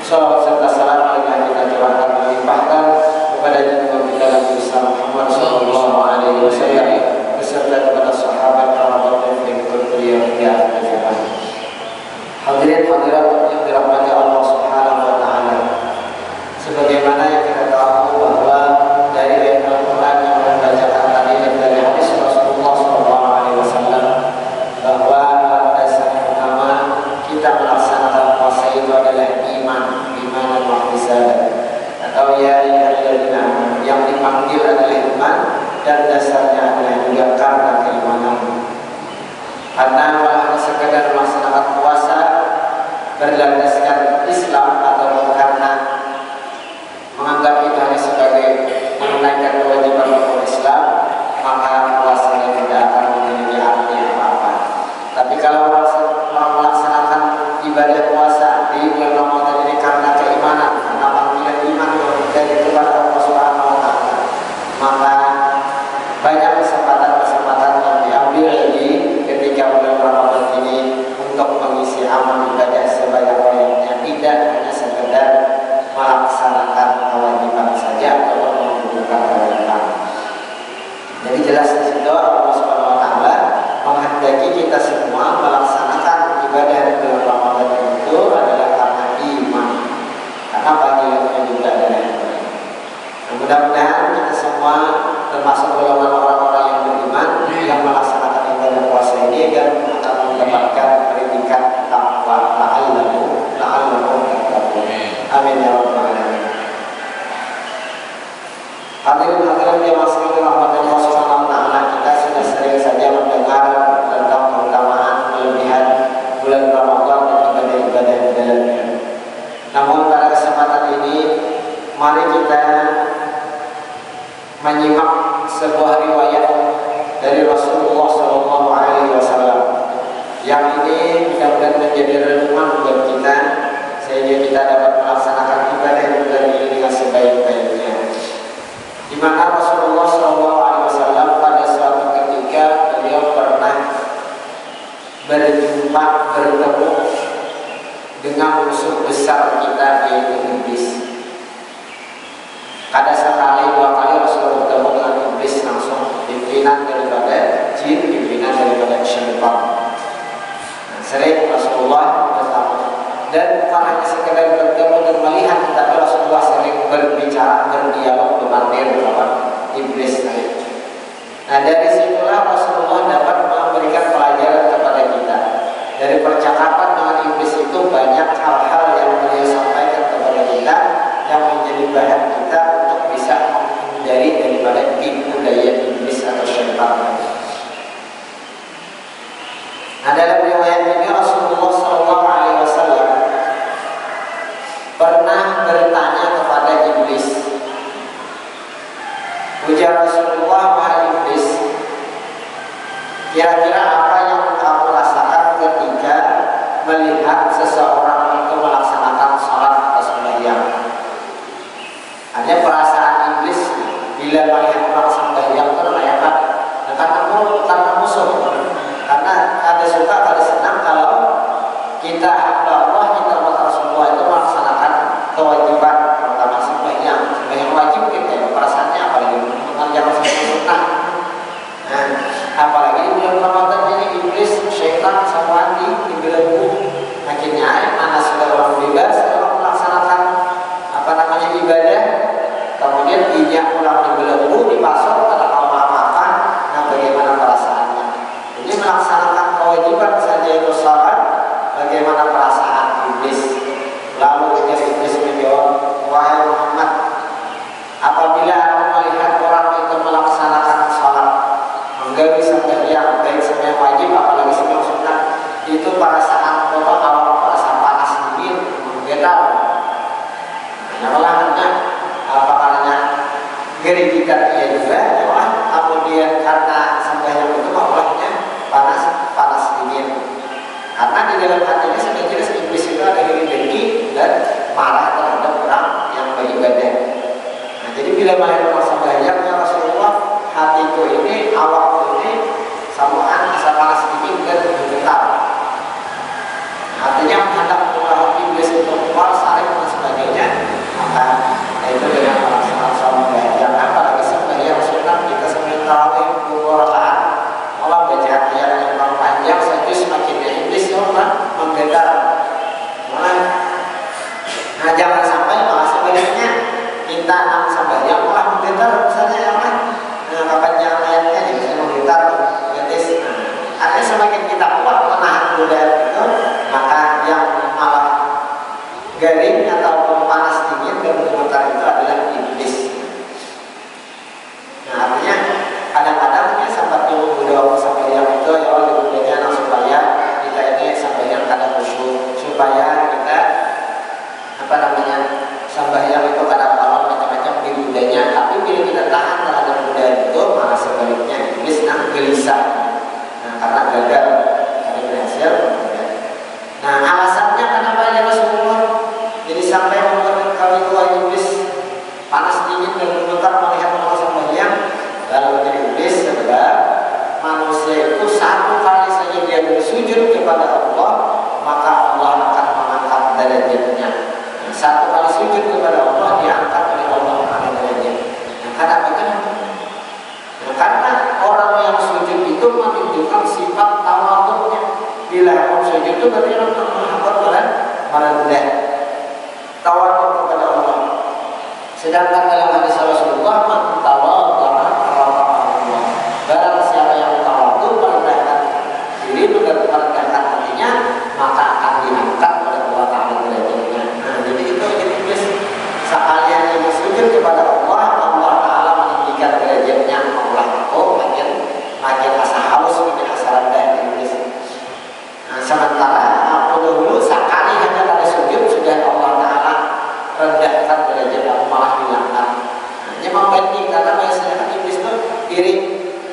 Salawat serta salam marilah kita curahkan melimpahkan kepada junjungan kita Nabi besar Muhammad sallallahu alaihi wasallam beserta kepada sahabat kerabat dan pengikut beliau hingga akhir zaman. Hadirin hadirat yang dirahmati Allah Subhanahu wa taala. Sebagaimana yang kita tahu bahwa dari ayat Al-Qur'an yang kita bacakan tadi dan dari hadis Rasulullah sallallahu alaihi wasallam bahwa landasan utama kita melaksanakan puasa itu adalah iman dan ihtisaban, atau ya ayyuhalladzina yang dipanggil adalah iman dan dasarnya adalah juga karena keimanan. Karena malah sekadar melaksanakan puasa berlandaskan Islam atau karena menganggap itu hanya sebagai menunaikan kewajiban rukun Islam, maka puasanya tidak akan memiliki arti apa-apa. Tapi kalau melaksanakan ibadah puasa di bulan Ramadan ini karena keimanan, karena panggilan iman dari kepada Allah Subhanahu wa taala, maka banyak kesempatan-kesempatan yang diambil di ketika bulan Ramadan ini untuk mengisi amal ibadah sebanyak-banyaknya, tidak hanya sekedar melaksanakan kewajiban saja atau menunaikan kewajiban. Jadi jelas di situ Allah Subhanahu wa taala menghendaki kita semua melaksanakan ibadah di bulan Ramadan itu adalah karena iman. Karena panggilannya juga adalah iman. Nah, mudah-mudahan kita semua termasuk golongan orang-orang yang beriman yang melaksanakan ibadah puasa ini dan akan mendapatkan predikat takwa. La'allahu tattaqun. Amin ya rabbal alamin. Hadirin yang masih dirahmati Allah Subhanahu wa taala, kita sudah sering saja mendengar tentang keutamaan kelebihan bulan Ramadan dan ibadah-ibadah di dalamnya. Namun pada kesempatan ini mari kita menyimak sebuah riwayat dari Rasulullah sallallahu alaihi wasallam yang ini mudah-mudahan menjadi renungan buat kita sehingga kita dapat melaksanakan ibadah di bulan ini dengan sebaik-baiknya. Di mana Rasulullah sallallahu alaihi wasallam pada suatu ketika beliau pernah bertemu dengan musuh besar kita yaitu iblis. Kada sekali dua kali Rasulullah bertemu dengan iblis langsung, pimpinan daripada jin, pimpinan daripada syaitan. Sering Rasulullah bertemu dan bukan hanya sekedar bertemu dan melihat, tetapi Rasulullah sering berbicara, berdialog, berpartir dengan iblis tadi. Nah dari situlah Rasulullah dapat memberikan pelajaran kepada kita. Dari percakapan dengan iblis itu banyak hal-hal yang beliau sampaikan kepada kita yang menjadi bahan kita untuk bisa menghindari daripada tipu daya iblis atau syaitan. Nah dalam riwayat ini Rasulullah SAW pernah bertanya kepada iblis. Ujar Rasulullah, wahai iblis, kira-kira apa yang kamu rasakan ketika melihat seseorang itu melaksanakan sholat atau sembahyang? Hanya perasaan iblis bila melihat orang sembahyang itu apa? Karena musuh. Karena ada suka, ada senang kalau kita hamba Allah, kita umat Rasulullah itu melaksanakan kewajiban, terutama sembahyang wajib kita. Perasaannya apalagi mengerjakan sebagai sunnah. Nah, apalagi di bulan Ramadan ini iblis, syaitan, semua dibelenggu. Akhirnya mana sudah orang bebas, orang melaksanakan ibadah, kemudian dia pulang dibelenggu, dipasok, tidak tahu apa-apa. Nah, bagaimana perasaannya? Jadi melaksanakan kewajiban saja itu sholat, bagaimana perasaan iblis? Lalu iblis menjawab, wahai Muhammad, apabila aku melihat orang itu melaksanakan sholat, menggawi sembahyang, baik sembahyang wajib apalagi sembahyang sunnah, itu perasaan awal perasaan panas dingin, menggetar. Nah, malahannya apa namanya gerigitan dia juga, ya, kemudian karena sembahyang itu maulahnya panas dingin. Karena di dalam hatinya sudah jelas iblis itu ada iri dan marah terhadap orang yang beribadah. Nah, jadi bila melihat orang sembahyang, ya Rasulullah, hatiku ini, awakku ini samaan asa panas dingin dan bergetar. Artinya menghadap orang iblis itu keluar saling garing ataupun panas dingin dan gemetar itu adalah iblis. Nah artinya kadang-kadang ya sampai dulu sampai yang itu ya Allah dibudanya supaya kita ini sampai yang kada khusyuk, supaya kita sambayang itu kadang-kadang macam-macam di budaya, tapi bila kita tahan terhadap budaya itu malah sebaliknya iblis gelisah. Nah karena gagal kami berhasil. Nah alasannya kenapa ya Rasulullah jadi sampai membuat kami tua iblis panas dingin dan gemetar melihat orang sembahyang. Lalu jadi iblis sebab manusia itu satu kali saja dia bersujud kepada Allah, maka Allah akan mengangkat derajatnya. Satu kali sujud kepada Allah diangkat oleh Allah derajatnya. Nah kenapa kan? Nah, karena orang yang sujud itu menunjukkan sifat tawadhu'nya. Bila orang sujud itu berarti orang menghadap dan merendah, tawadhu kepada Allah. Sedangkan dalam hadis Rasulullah, man tawadha'a rafa'ahu Allah. Barang siapa yang tawadhu, merendahkan diri, merendahkan hatinya, maka akan diangkat oleh Allah Ta'ala derajatnya. Nah, jadi itu iblis sekalian yang sujud kepada Allah, Allah Ta'ala meninggikan derajatnya. Allah aku makin asa haus, makin asa rendah iblis. Nah, sementara aku dahulu sekali hanya pada sujud sudah Allah Ta'ala rendahkan derajat aku malah diangkat. Hanya membanding karena biasanya kan iblis itu iri.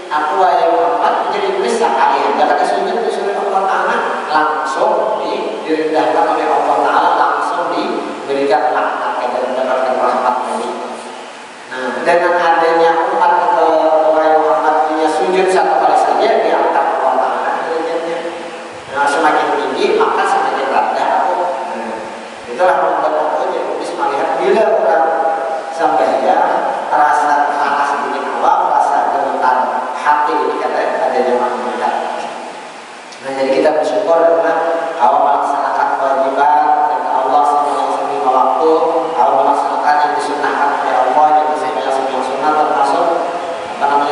Aku yang Muhammad menjadi iblis sekali hanya pada sujud disuruh Allah Ta'ala langsung direndahkan oleh Allah Ta'ala, langsung diberikan laknat dan mendapatkan rahmat ini. Nah dengan adanya umat orang Muhammad punya sujud satu kali saja diangkat Allah Ta'ala derajatnya. Nah semakin tinggi maka semakin rendah aku. Itulah membuat aku jadi iblis melihat bila orang sambayang rasa panas dingin awam, rasa gemetar hati ini kata ada zaman mendekat. Nah jadi kita bersyukur dengan awal melaksanakan kewajiban dan Allah semua waktu, awal melaksanakan yang disunahkan oleh Allah, yang sembilan sunnah termasuk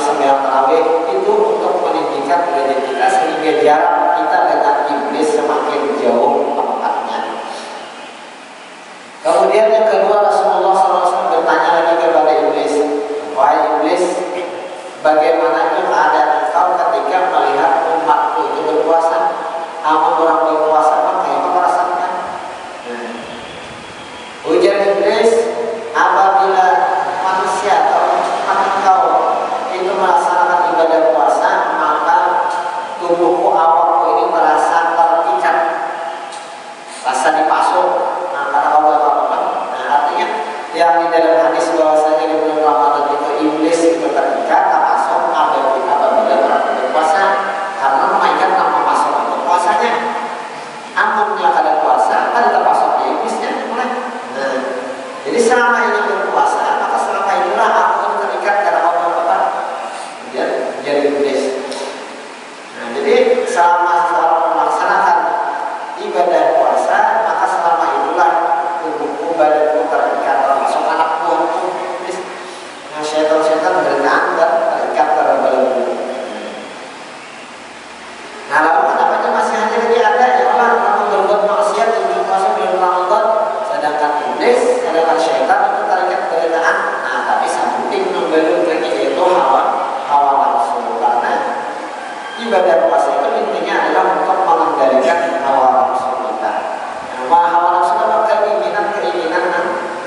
sembilan tarawih itu untuk meninggikan derajat kita sehingga jarak kita dengan iblis semakin jauh tempatnya. Kemudian yang kedua Rasulullah SAW bertanya lagi kepada iblis, wahai iblis, bagaimana keadaan engkau ketika melihat umatku itu berpuasa? Amun orang berpuasa maka yang merasakan. Ujar iblis, apabila manusia atau umat engkau itu melaksanakan ibadah puasa, maka tubuhku awakku ini merasa terikat, rasa dipasung. Nah karena Allah artinya yang di dalam hadis bahwasanya di bulan Ramadan itu iblis itu terikat termasuk apabila orang berpuasa karena memainkan nama masuk untuk puasanya. Amunnya kada puasa kan termasuk di iblisnya mulai. Nah, jadi selama ini berpuasa maka selama itulah aku terikat karena apa jadi iblis. Nah, jadi selama melaksanakan ibadah puasa maka selama itulah tubuhku badanku terikat termasuk anak buahku iblis. Nah syaitan-syaitan berenang dan terikat terbelenggu. Nah lalu kenapa masih hanya lagi ada ya Allah kamu berbuat maksiat untuk puasa bulan Ramadan, sedangkan iblis, sedangkan syaitan itu terikat berenang. Nah tapi samping membelung lagi yaitu hawa nafsu, karena ibadah puasa itu intinya adalah untuk mengendalikan hawa nafsu kita. Nah hawa nafsu itu keinginan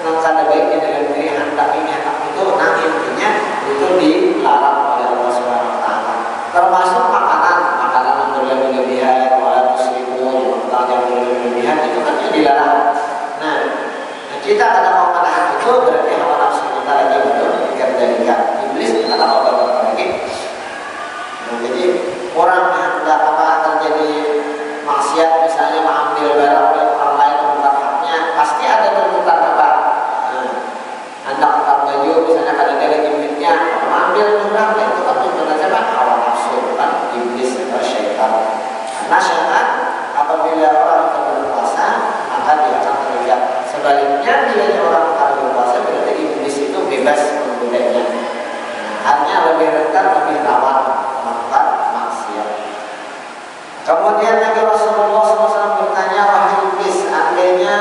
yang kada baik di dalam diri hendak itu, nah intinya itu dilarang oleh Allah Subhanahu Wa Taala. Termasuk makanan yang berlebihan, wala tusrifu, yang berlebihan itu kan dilarang. Nah kita kada mau menahan itu berarti hawa nafsu kita lagi belum dikendalikan. Iblis kita mau berbuat lagi. Nah, jadi orang yang hendak terjadi maksiat misalnya mengambil barang dari orang lain bukan haknya, pasti ada tuntutan apa? Hendak tukar baju misalnya kada ada lagi duitnya, mengambil barang itu kan tuntutan siapa? Hawa nafsu, bukan iblis atau syaitan. Karena syaitan apabila orang itu berpuasa maka dia akan terikat. Sebaliknya bila orang akan berpuasa berarti iblis itu bebas menggodanya. Hanya lebih rentan, lebih rawan melakukan maksiat. Kemudian Nabi Rasulullah SAW bertanya, wahai iblis, andainya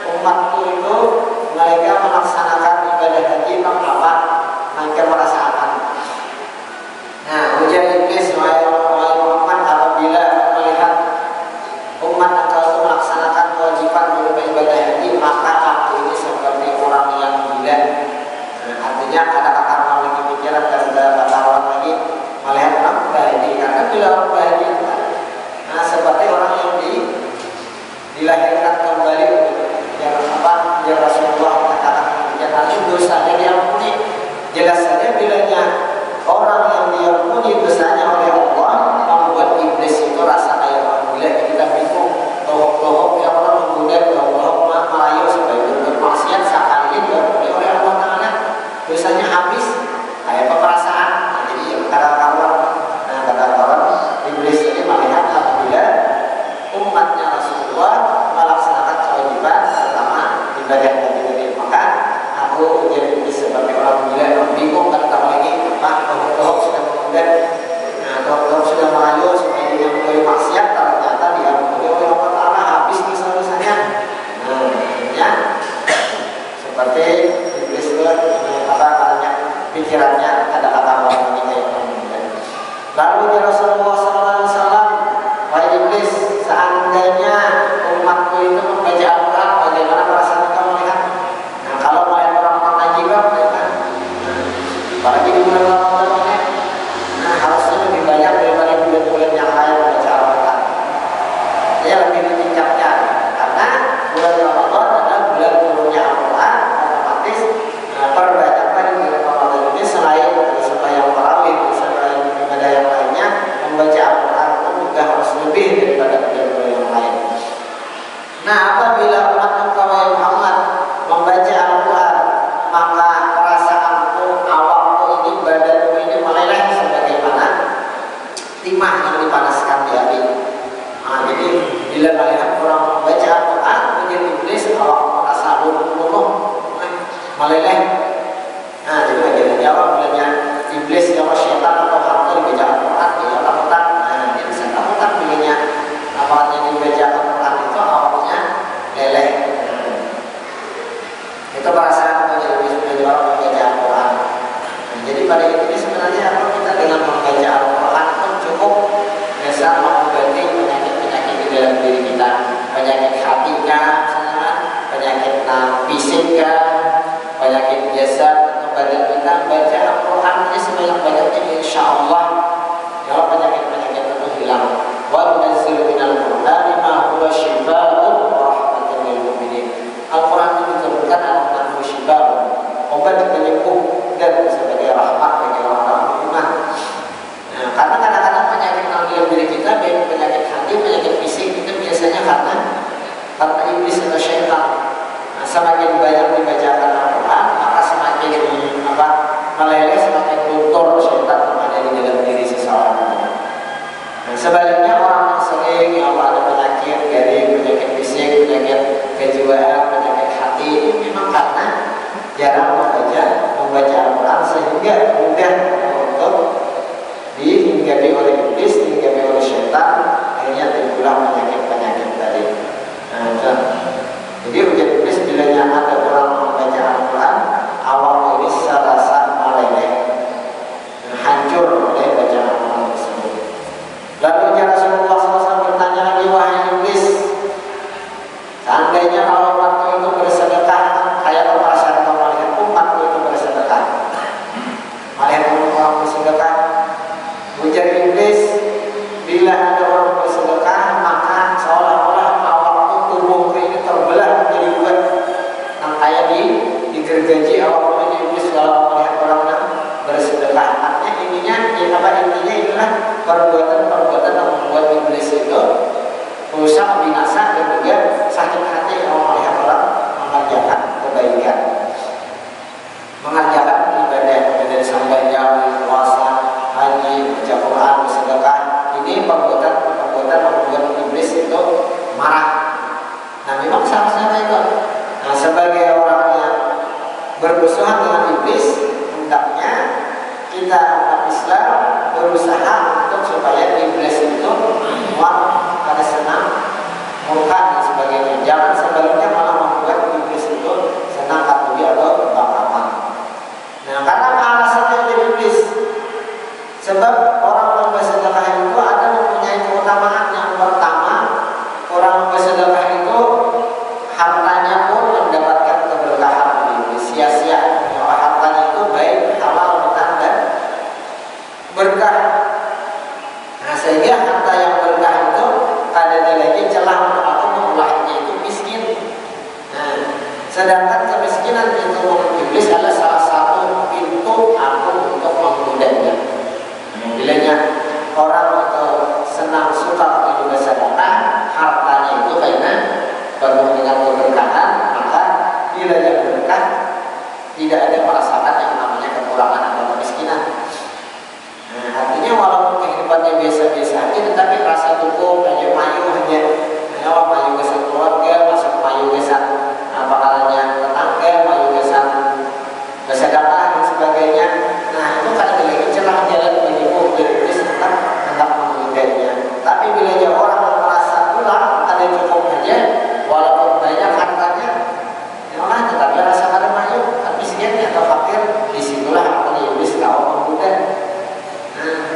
umat maka aku ini seperti orang yang gila. Artinya ada kata memiliki pikiran dan segala kata orang lagi melihat orang bahagia, karena bila orang bahagia seperti orang yang dilahirkan kembali. Ya Rasulullah katakan demikian, dosanya diampuni. Jelas saja bilanya orang yang diampuni dosanya oleh Allah membuat iblis itu rasa kayak orang gila. Kita bingung, tohok-tohok yang orang menggoda, tohok-tohok melayu supaya bermaksiat sekali diampuni oleh Allah Ta'ala, dosanya habis. Kayak perasaan. Jadi yang kata-kawan iblis ini melihat apabila umatnya Rasulullah melaksanakan kewajiban terutama ibadah Nabi, maka aku jadi seperti orang gila yang bingung, kata lagi tohok sudah menggoda, tohok sudah melayu supaya dia menjadi maksiat, ternyata diampuni oleh Allah Ta'ala, habis dosa-dosanya. Ya seperti iblis itu pikirannya ada kata orang ini kayak orang gila. Lalu ya Rasulullah SAW, wahai iblis, seandainya umatku itu membaca Al-Quran, bagaimana perasaan kamu melihat? Kalau melihat orang mengaji mereka, apalagi di bulan Ramadan, harusnya lebih banyak daripada bulan-bulan yang lain membaca Al-Quran. Dia lebih ditingkatkan, karena bulan Ramadan adalah bulan turunnya Al-Quran, otomatis perbanyakkan di bulan Ramadan ini selain sembahyang tarawih, selain ibadah yang lainnya, membaca Al-Quran itu juga harus lebih daripada bulan-bulan yang lain. Nah, apabila umat engkau yang Muhammad membaca Al-Quran, maka perasaanku, awakku ini, badanku ini meleleh sebagaimana timah yang dipanaskan di api. Jadi bila melihat orang membaca Al-Quran, kemudian iblis awak merasa luluh, meleleh. Jadi bagaimana jawab bilanya iblis, jawab syaitan atau hantu dibaca Al-Quran, dia takutan. Dia bisa takutan bilanya awalnya dibaca Al-Quran itu awalnya leleh. Itu perasaan menjadi orang membaca Al-Quran. Jadi pada intinya sebenarnya apa, kita dengan membaca Al-Quran pun cukup bisa mengobati penyakit-penyakit di dalam diri kita, penyakit hati kah, penyakit fisik kah, penyakit jasad atau badan kita. Baca Al-Quran ini sebanyak-banyaknya, insya Allah ya penyakit-penyakit itu hilang. Wa nunazzilu minal Qur'ani ma huwa shifaa'un wa rahmatan lil mu'minin. Al-Quran itu diturunkan adalah syifaa'un, obat penyembuh dan sebagai rahmat bagi orang-orang beriman. Karena kadang-kadang penyakit dalam diri kita, baik penyakit hati, penyakit fisik, itu biasanya karena iblis atau syaitan. Semakin banyak dibacakan Al-Quran, maka semakin meleleh, semakin luntur syaitan yang ada di dalam diri seseorang. Sebaliknya orang yang sering ada penyakit dari penyakit fisik, penyakit kejiwaan, penyakit hati, itu memang karena jarang membaca Al-Quran, sehingga mudah untuk dihinggapi oleh iblis, dihinggapi oleh syaitan, akhirnya timbullah penyakit-penyakit tadi. Jadi ujian iblis bilanya ada orang membaca Al-Quran, awal ini serasa meleleh, hancur oleh bacaan Al-Quran tersebut. Lalu Rasulullah SAW bertanya lagi, wahai iblis, seandainya kalau umatku itu bersedekah, kayak perasaan kamu melihat umatku itu bersedekah, melihat orang bersedekah. Ujar iblis, bila ada orang bersedekah, maka seolah-olah awakku, tubuhku ini terbelah menjadi dua. Kayak digergaji awakku ini iblis kalau melihat orang bersedekah. Artinya intinya adalah perbuatan yang membuat iblis itu rusak, binasa, dan juga sakit hati kalau melihat orang mengerjakan kebaikan, mengerjakan ibadah dari sembahyang, puasa, haji, baca Quran, bersedekah. Ini perbuatan yang membuat iblis itu marah. Nah, memang seharusnya itu. Nah, sebagai orang yang bermusuhan dengan iblis, hendaknya kita umat Islam berusaha untuk supaya iblis itu muak pada senang, murka dan sebagainya. Jangan sebaliknya malah membuat iblis itu senang katubi atau bangkapan. Nah, karena alasannya dari iblis, sebab orang yang bersedekah itu ada mempunyai keutamaan. Yang pertama, orang bersedekah itu hartanya pun Sedangkan kemiskinan itu menurut iblis adalah salah satu pintu agung untuk menggodanya. Bilanya orang itu senang suka untuk juga sedekah, hartanya itu karena penuh dengan keberkahan, maka bilanya berkah, tidak ada merasakan yang namanya kekurangan atau kemiskinan. Nah, artinya walaupun kehidupannya biasa-biasa aja, tetapi rasa cukup, hanya mayu mayu kesan keluarga, masuk mayu kesan bakalnya tetangga, mayu kesan bersedekah dan sebagainya. Nah, itu kan lagi celah jalan bagimu iblis tentang menghindarinya. Tapi bila ada orang yang merasa kurang, ada cukup aja, walaupun banyak hartanya, memang tetapi rasa kada mayu, miskin atau fakir, disitulah apa iblis kau menggoda.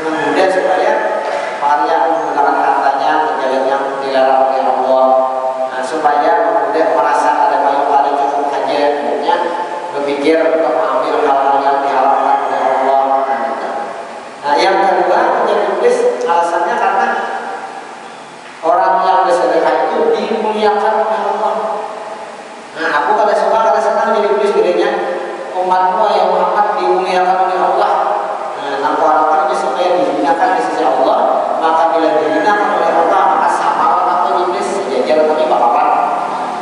Menggoda supaya Maria menggunakan hartanya ke jalan yang dilarang oleh Allah. Supaya menggoda merasa ada mayu, ada cukup aja, akhirnya berpikir untuk mengambil hal-hal yang diharamkan oleh Allah. Nah, yang kedua menjadi iblis alasannya karena orang yang bersedekah itu dimuliakan oleh Allah. Nah, aku kada suka kada senang jadi iblis bedanya umatmu yang Muhammad dimuliakan oleh Allah. Nah, aku harapkan dia supaya dihinakan di sisi Allah, maka bila dihinakan oleh Allah maka sama aku iblis sejajar kami bakalan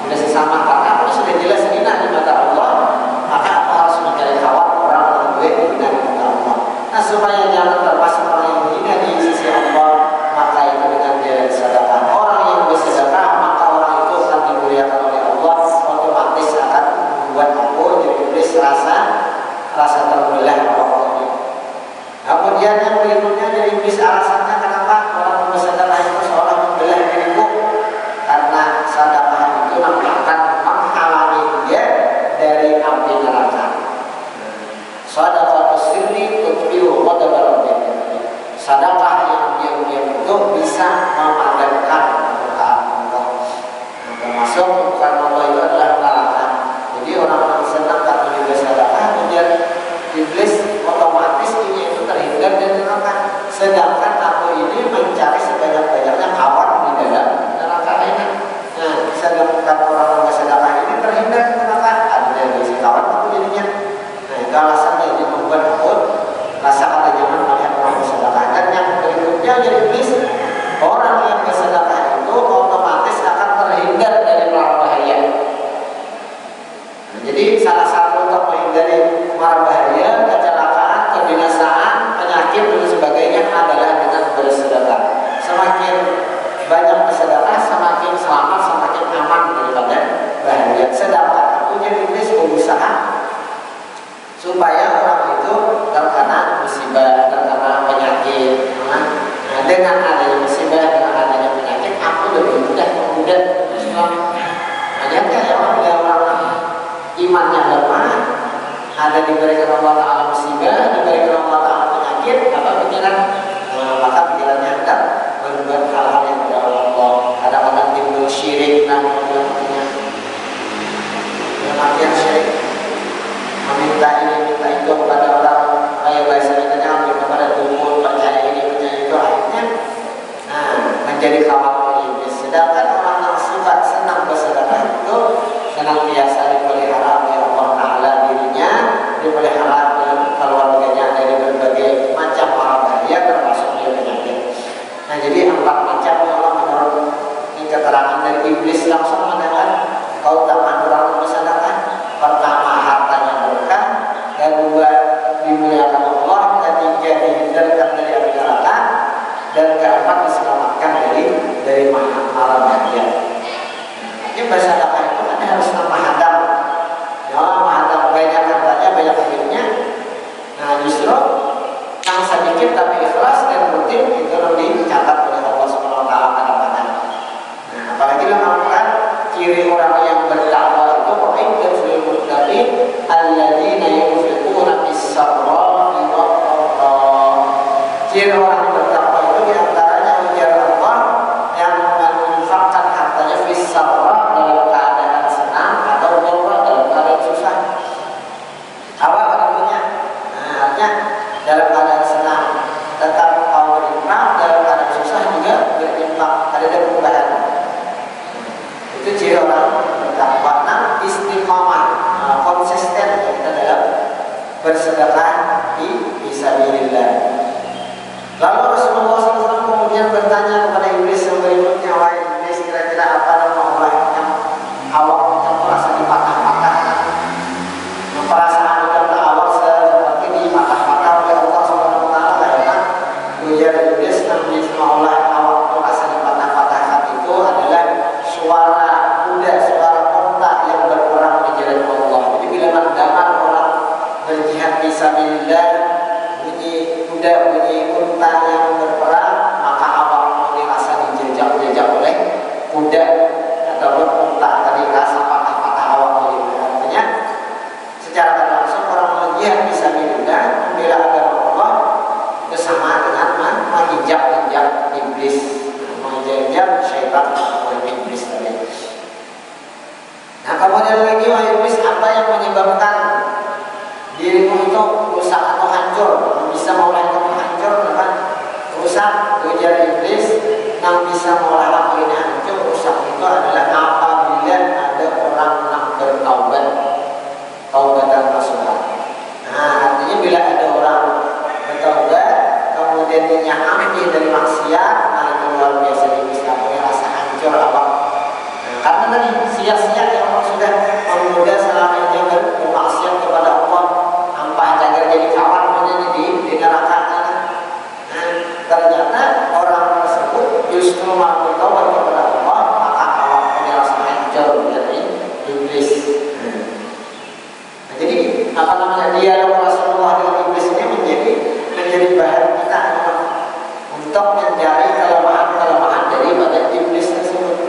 bila sesama, karena aku sudah jelas hina di mata Allah, maka aku harus mencari kawan orang yang gue hina di mata Allah. Nah, supaya jangan termasuk orang yang hina di sisi Allah, maka itu dengan jalan sedekah. Orang yang bersedekah maka orang itu akan dimuliakan oleh Allah, otomatis akan membuat aku jadi iblis rasa terbelah pokoknya. Kemudian yang berikutnya jadi iblis alasannya kenapa orang bersedekah itu seolah membelah diriku, karena sedekah itu akan menghalangi dia dari api neraka. Sedekah sirri tutfi'u ghadabar rabbih. Sedekah yang diam-diam itu bisa memadamkan kemurkaan Allah. Termasuk kemurkaan Allah itu adalah neraka. Jadi orang-orang senang tak juga sedekah, kemudian iblis otomatis ini itu terhindar dari neraka. Sedangkan aku ini mencari sebanyak-banyaknya kawan di dalam neraka ini. Nah, sedangkan orang-orang bersedekah ini terhindar dari neraka, ada dari si kawan itu jadinya. Nah, itu alasannya ini membuat aku rasa kata jangan melihat orang bersedekah. Dan yang berikutnya jadi iblis, orang yang bersedekah itu otomatis akan terhindar dari mara bahaya. Nah, jadi salah satu untuk menghindari mara bahaya, kecelakaan, kebinasaan, penyakit dan sebagainya adalah dengan bersedekah. Semakin banyak bersedekah, semakin selamat, semakin aman daripada bahaya. Sedangkan aku jadi iblis berusaha supaya orang itu terkena musibah, terkena penyakit. Nah, dengan adanya musibah, dengan adanya penyakit, aku lebih mudah kemudian Islam. Banyakkah ya orang imannya lemah, ada diberikan Allah Ta'ala musibah, diberikan Allah Ta'ala penyakit, apa pikiran? Maka pikirannya hendak berbuat hal-hal yang tidak Allah. Kadang-kadang timbul syirik, namanya kematian syirik, meminta ini, minta itu kepada orang, kayak bahasa kitanya hampir kepada dukun, percaya ini, percaya itu, akhirnya menjadi kawan iblis. Sedangkan orang yang suka senang bersedekah itu senantiasa dipelihara oleh Allah Ta'ala dirinya, dipelihara oleh keluarganya dari berbagai macam mara bahaya, termasuk dia penyakit. Nah, jadi 4 macam Allah menurut ini keterangan dari iblis langsung mendengar keutamaan orang bersedekah. Pertama, hartanya berkah. Kedua, dimuliakan Allah. Ketiga, dihindarkan dari api neraka. Dan keempat, diselamatkan dari mara bahaya. Ini bersedekah itu kan harus menghadap, ya, menghadap banyak hartanya, banyak hidupnya. Nah, justru yang sedikit tapi ikhlas dan rutin itu lebih dicatat oleh Allah Subhanahu wa Ta'ala kadang-kadang. Nah, apalagi dalam Al-Quran bersedekah di fisabilillah. Lalu Rasulullah SAW kemudian bertanya kepada iblis yang berikutnya, wahai iblis, kira-kira apa nama Allah yang awak kamu merasa dipatah-patahkan? Perasaan kita awak seperti dipatah-patah oleh Allah Subhanahu Wa Taala, karena ujar iblis Nabi Allah awak merasa dipatah-patahkan itu adalah suara kuda, suara unta yang berperang di jalan Allah. Jadi bila mendengar orang berjihad fisabilillah, bunyi kuda, bunyi unta yang berperang, maka awak merasa dijejak-jejak oleh kuda ataupun unta tadi, rasa patah-patah awak jadi. Artinya secara tak langsung orang berjihad fisabilillah membela agama Allah itu sama dengan menginjak-injak iblis, menginjak syaitan oleh iblis tadi. Nah kemudian lagi, wahai iblis, apa yang menyebabkan dirimu itu rusak atau hancur? Bisa mengolah kamu hancur, kan? Rusak, ujar iblis, yang bisa mengolah kamu ini hancur, rusak itu adalah apabila ada orang yang bertaubat, taubatan nasuha. Nah artinya bila ada orang bertaubat kemudian dia ambil dari maksiat, nah itu luar biasa iblis punya rasa hancur apa? Karena tadi sia-sia yang orang sudah memuda selama ini bermaksiat kepada Allah, ampai cagar jadi kawan di neraka. Nah, ternyata orang tersebut justru mau bertobat kepada Allah, maka awak punya rasa hancur dari iblis. Nah, jadi apa namanya, dialog Rasulullah dengan iblis ini menjadi bahan kita untuk mencari kelemahan-kelemahan daripada iblis tersebut.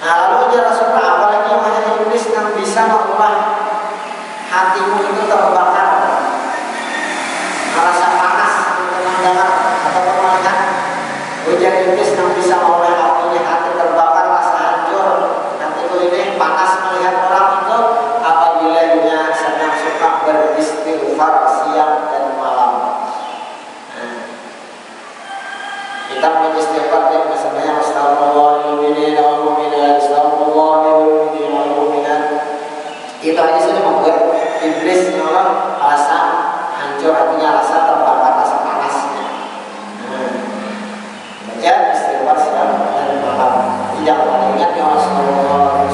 Nah lalu ya Rasulullah, apalagi wahai iblis yang bisa mengubah hatimu itu terbakar, merasa panas untuk mendengar atau melihat. Ujar iblis yang bisa mengubah hatinya, hati terbakar, rasa hancur, hatiku ini panas melihat orang itu apabila dia sedang suka beristighfar siang dan malam. Kita beristighfar yang sebenarnya astagfirullahaladzim wal mu'minat, astagfirullahaladzim wal mu'minat. Itu aja sudah membuat iblis orang rasa hancur, artinya rasa terbakar, rasa panasnya. Baca istighfar siang dan malam. Tidak pernah ingat ya Rasulullah.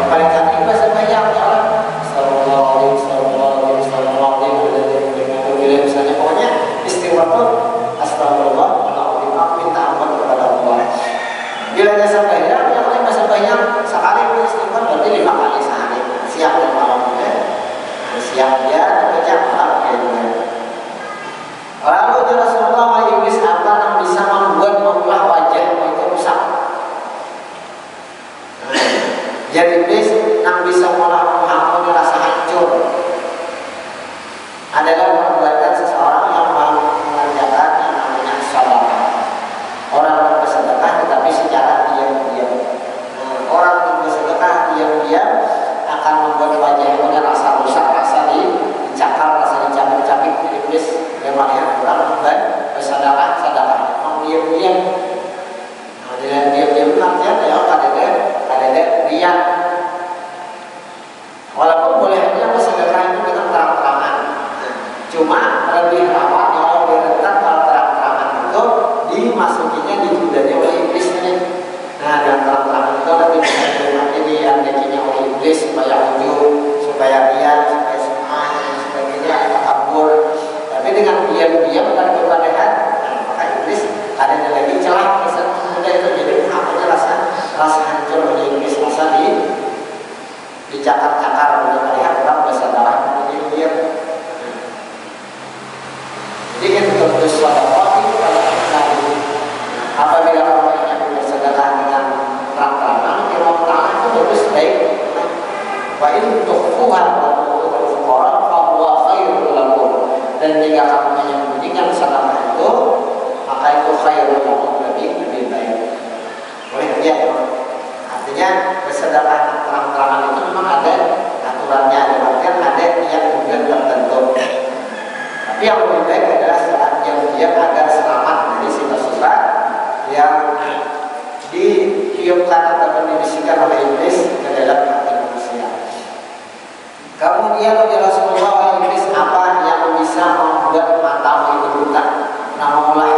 Paling kami bahasa banyak ya Allah. Astagfirullahaladzim, misalnya pokoknya istighfar itu astagfirullah, minta ampun kepada Allah. Bila dia sampai yang lain masih banyak sekali beristighfar, berarti 5 kali sehari, siang dan malam juga. Siang dia, baca malam dia. Lalu Rasulullah, wahai iblis, apa yang bisa membuat mengulah wajahmu itu rusak? Jadi iblis yang bisa mengolah wajahmu rasa hancur adalah perbuatan seseorang yang mengerjakan yang namanya sedekah. Orang yang bersedekah tetapi secara diam-diam. Orang yang bersedekah diam-diam akan membuat wajahnya rasa rusak, rasa dicakar, rasa dicabik-cabik. Iblis dia melihat orang bersedekah, mau diam-diam. Nah, diam-diam artinya ya ada riak. Walaupun bolehnya bersedekah itu dengan terang-terangan, cuma lebih rawan kalau berdekat kalau terang-terangan itu dimasukinya, digudanya oleh iblis ini. Nah dengan terang-terangan itu lebih bisa nanti diandekinya oleh iblis supaya ujung, supaya riak, supaya semua dan sebagainya, takabur. Tapi dengan diam-diam dan berpadaan, maka iblis adanya lagi celah kesan muda itu jadi menghapusnya rasa hancur oleh iblis, rasa dicakar-cakar oleh melihat orang bersedekah diam-diam. Jadi kan untuk bersedekah itu kalau apabila orang yang bersedekah dengan terang-terangan, Allah Ta'ala itu bagus baik. Wa in tukhfuha wa tu'tuha al-fuqara fa huwa khairul lakum. Dan jika kamu menyembunyikan sedekah itu, maka itu khairul lakum, lebih baik. Boleh dia ya. Artinya bersedekah terang-terangan itu memang ada aturannya, ada niat tujuan tertentu. Tapi yang lebih baik adalah saat dia agar selamat dari sifat-sifat yang ditiupkan atau dibisikkan oleh iblis ke dalam hati manusia. Kemudian Rasulullah iblis apa bisa membuat matamu itu buta. Nah, mengolah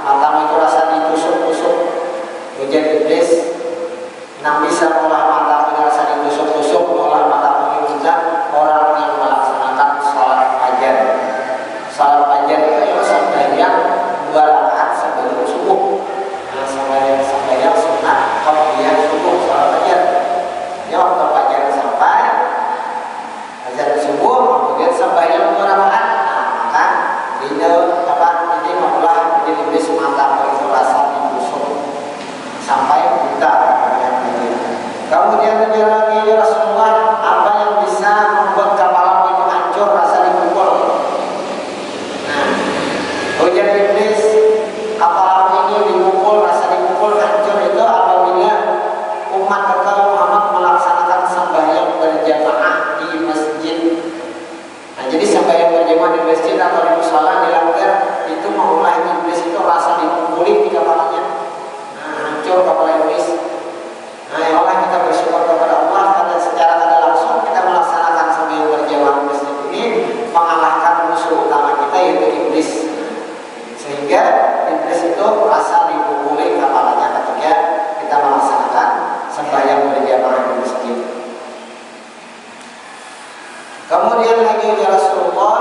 matamu itu rasa ditusuk-tusuk. Ujian iblis yang bisa mengolah matamu itu rasa ditusuk-tusuk, mengolah matamu itu buta. Orang yang melaksanakan sholat fajar. Sholat fajar itu yang sembahyang 2 rakaat sebelum subuh. Nah, sembahyang sunnah qabliyah subuh, sholat fajar. Ya, waktu fajar sampai azan subuh, kemudian sembahyang 2 rakaat. Nah, maka ini mengolah iblis mata itu rasa ditusuk sampai buta. Kemudian lagi Rasulullah, apa yang bisa membuat kepalamu itu hancur, rasa dipukul. Nah, ujian iblis kepalamu ini dipukul, rasa dipukul hancur itu apabila umat kekal Muhammad melaksanakan sembahyang berjamaah di masjid. Nah, jadi sembahyang berjamaah di masjid atau di musala dilakukan itu mengulah iblis itu rasa dipukuli di kepalanya. Nah, hancur kepala iblis. Nah, ya Allah, kita bersyukur kepada Allah karena secara tidak langsung kita melaksanakan sembahyang berjamaah di masjid ini mengalahkan musuh utama kita yaitu iblis. Sehingga iblis itu rasa dipukuli kepalanya ketika kita melaksanakan sembahyang berjamaah di masjid. Kemudian lagi ya Rasulullah,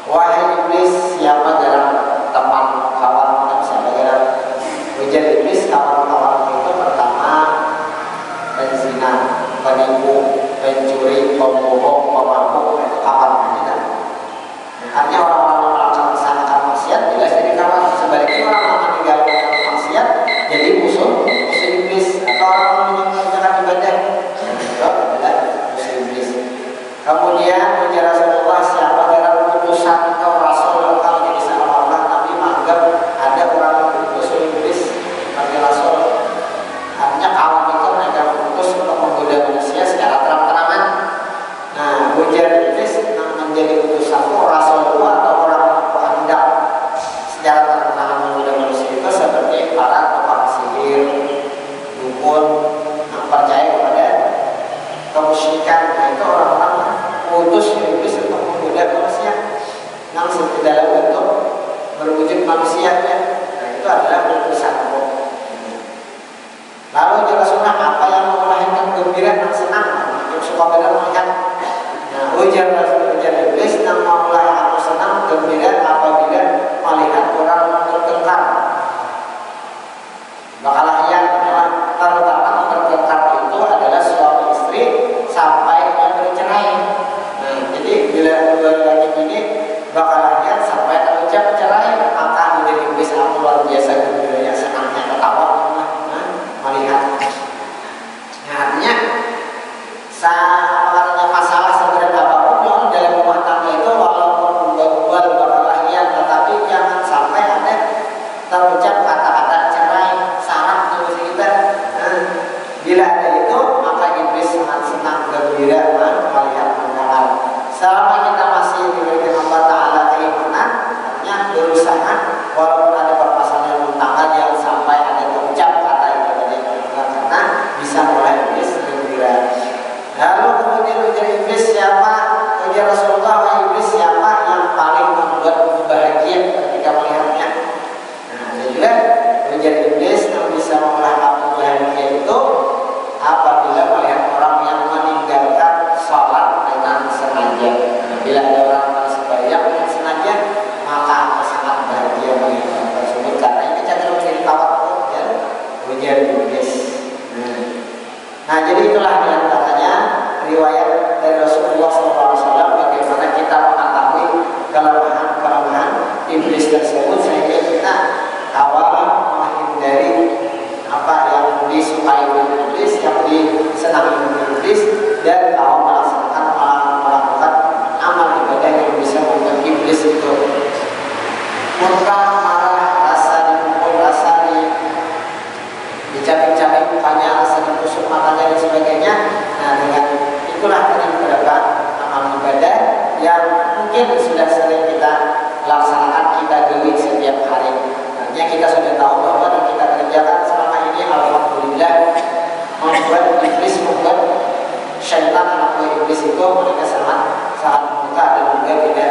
wahai iblis, siapa dalam teman kawan kita siapa dalam ujian iblis kawan-kawan itu pertama penzina, penipu, pencuri, pembohong, pemabuk, itu kawan kita. Artinya orang-orang yang melaksanakan maksiat jelas jadi kawan. Sebaliknya orang-orang yang meninggalkan maksiat jadi musuh iblis atau orang yang mengerjakan ibadah itu adalah musuh iblis. Kemudian ujar Rasulullah, siapa dalam utusan atau rasul kalau jadi sama Allah Nabi menganggap ada orang yang musuh iblis sebagai rasul. Artinya kawan itu mereka utus untuk menggoda manusia secara terang-terangan. Nah, ujar iblis yang menjadi utusan itu rasul itu atau orang hendak secara terang-terangan menggoda manusia itu seperti para tukang sihir, dukun yang percaya kepada kemusyrikan. Nah, itu orang-orang utus iblis untuk menggoda manusia yang dalam bentuk berwujud manusianya. Nah, itu adalah utusan Allah. Lalu Rasulullah, apa yang melahirkan gembira dan senang yang suka benar melihat. Nah, ujar iblis yang melahirkan senang gembira apabila melihat orang terkekar. Bakalah yang terutama terkekar itu adalah suami istri sampai yang bercerai. Nah, jadi bila dua laki ini bakalah lihat sampai terucap cerai, maka menjadi iblis luar biasa gembiranya, senangnya, ketawa melihat. Nah, artinya masalah sebenarnya apapun dalam rumah tangga itu walaupun buat bakalah lihat, tetapi jangan sampai ada terucap kata-kata cerai, syarat negosiasi kita. Nah, bila ada itu maka iblis sangat senang gembira melihat mendengar. Selama kita masih diberikan Allah Ta'ala keimanan, artinya berusaha walaupun ada permasalahan rumah tangga jangan sampai ada terucap kata itu tadi, karena bisa mulai iblis gembira. Lalu kemudian ujar iblis, siapa? Ujar Rasulullah, wahai iblis, siapa yang paling membuat bahagia ketika melihatnya? Nah, ada juga ujar iblis yang bisa membuat bahagia itu apabila melihat orang yang meninggalkan sholat dengan sengaja. Nah, bila ada orang yang sembahyang dengan sengaja, maka aku sangat bahagia melihat orang tersebut karena ini cenderung menjadi tawakkul ya, ujar iblis. Nah, jadi itulah diantaranya riwayat dari Rasulullah SAW bagaimana kita mengetahui kelemahan iblis tersebut sehingga kita awal menghindari apa yang disukai oleh iblis, yang disenangi oleh iblis, dan kalau melaksanakan melakukan amal ibadah yang bisa membuat iblis itu murka, marah, rasa dipukul, rasa dicabik-cabik mukanya, rasa ditusuk matanya dan sebagainya. Nah, dengan itulah tadi beberapa amal ibadah yang mungkin sudah sering kita laksanakan, kita geli setiap hari. Artinya kita sudah tahu bahwa yang kita kerjakan selama ini alhamdulillah membuat iblis, membuat syaitan, anak buah iblis itu mereka sangat murka dan juga tidak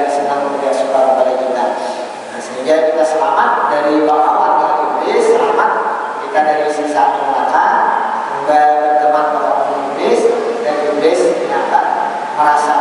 sehingga kita selamat dari bakawan dari iblis, selamat kita dari siksa neraka, semoga berteman dengan iblis dan iblis yang akan merasakan